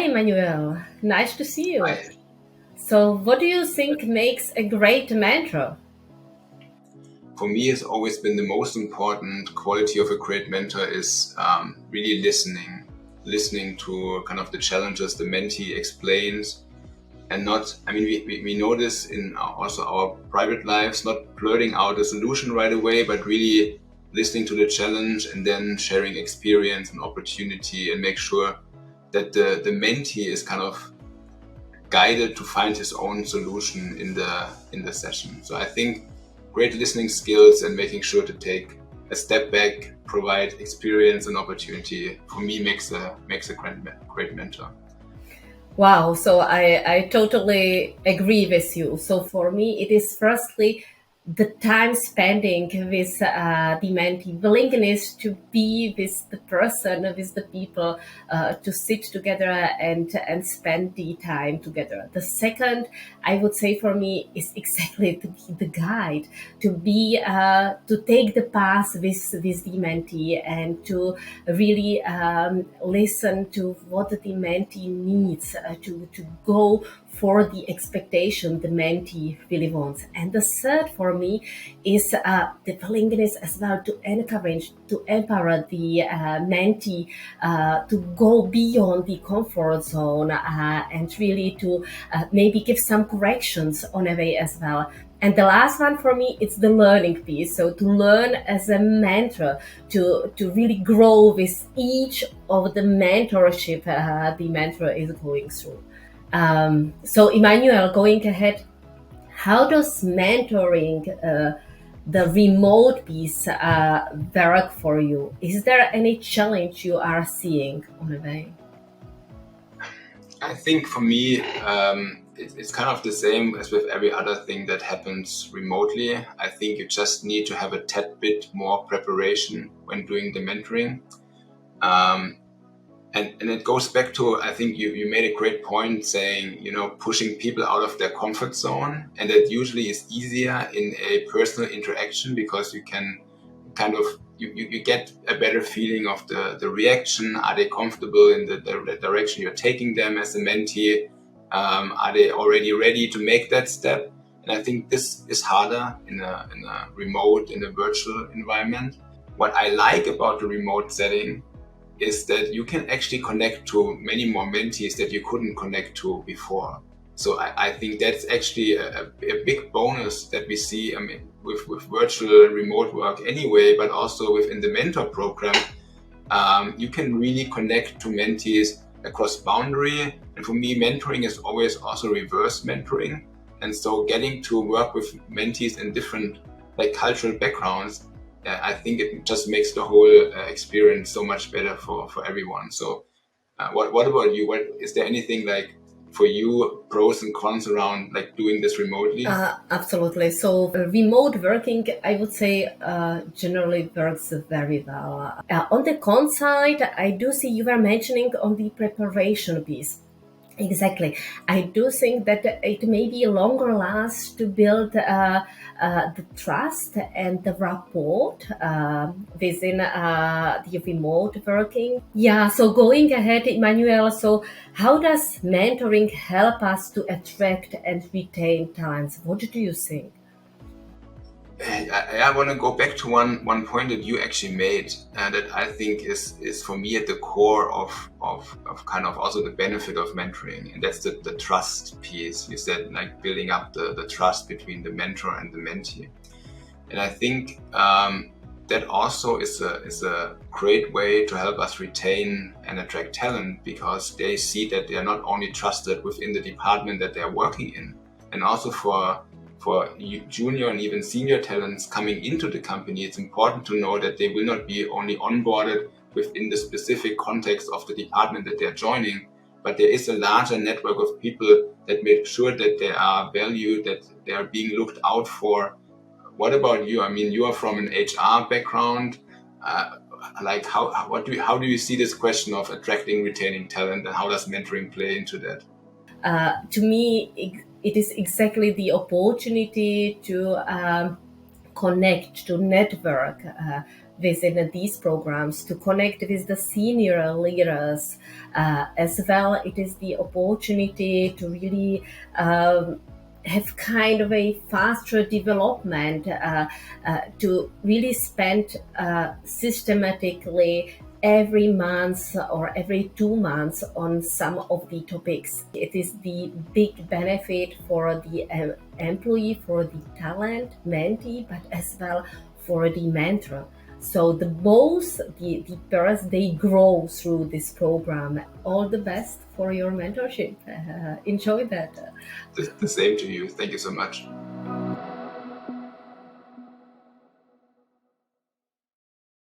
Emmanuel. Nice to see you. I, So, what do you think makes a great mentor? for me, it's always been the most important quality of a great mentor is really listening to kind of the challenges the mentee explains, and not. I mean, we know this in also our private lives, not blurting out a solution right away, but really listening to the challenge and then sharing experience and opportunity, and make sure that the mentee is kind of guided to find his own solution in the session. So I think great listening skills and making sure to take a step back, provide experience and opportunity, for me makes a great mentor. Wow, so I totally agree with you. So for me, it is firstly the time spending with the mentee, willingness to be with the person, with the people, to sit together and spend the time together. The second, I would say for me, is exactly to be the guide, to take the path with the mentee and to really listen to what the mentee needs, to go for the expectation the mentee really wants. And the third for me is the willingness as well to encourage, to empower the mentee to go beyond the comfort zone and really to maybe give some corrections on a way as well. And the last one for me, it's the learning piece. So to learn as a mentor, to really grow with each of the mentorship the mentor is going through. So Emmanuel, going ahead, how does mentoring the remote piece work for you? Is there any challenge you are seeing on the way? I think for me, it's kind of the same as with every other thing that happens remotely. I think you just need to have a tad bit more preparation when doing the mentoring. And it goes back to, I think you made a great point saying, pushing people out of their comfort zone. And that usually is easier in a personal interaction because you can kind of, you get a better feeling of the reaction. Are they comfortable in the direction you're taking them as a mentee? Are they already ready to make that step? And I think this is harder in a remote, in a virtual environment. What I like about the remote setting is that you can actually connect to many more mentees that you couldn't connect to before. So I think that's actually a big bonus that we see, with virtual and remote work anyway, but also within the mentor program. You can really connect to mentees across boundary. And for me, mentoring is always also reverse mentoring. And so getting to work with mentees in different cultural backgrounds, I think it just makes the whole experience so much better for everyone. So what about you? Is there anything for you, pros and cons around doing this remotely? Absolutely. So remote working, I would say, generally works very well. On the con side, I do see you were mentioning on the preparation piece. Exactly. I do think that it may be longer last to build the trust and the rapport within the remote working. Yeah, so going ahead, Emmanuel, so how does mentoring help us to attract and retain talents? What do you think? I want to go back to one point that you actually made, that I think is for me at the core of kind of also the benefit of mentoring, and that's the trust piece. You said building up the trust between the mentor and the mentee, and I think that also is a great way to help us retain and attract talent, because they see that they are not only trusted within the department that they are working in, and also for junior and even senior talents coming into the company, it's important to know that they will not be only onboarded within the specific context of the department that they're joining, but there is a larger network of people that make sure that they are valued, that they are being looked out for. What about you? I mean, you are from an HR background. How do you see this question of attracting, retaining talent, and how does mentoring play into that? To me, it is exactly the opportunity to connect, to network within these programs to connect with the senior leaders. As well, it is the opportunity to really have kind of a faster development, to really spend systematically every month or every 2 months on some of the topics. It is the big benefit for the employee, for the talent mentee, but as well for the mentor. So the both the pairs, they grow through this program. All the best for your mentorship. Enjoy that. The same to you. Thank you so much.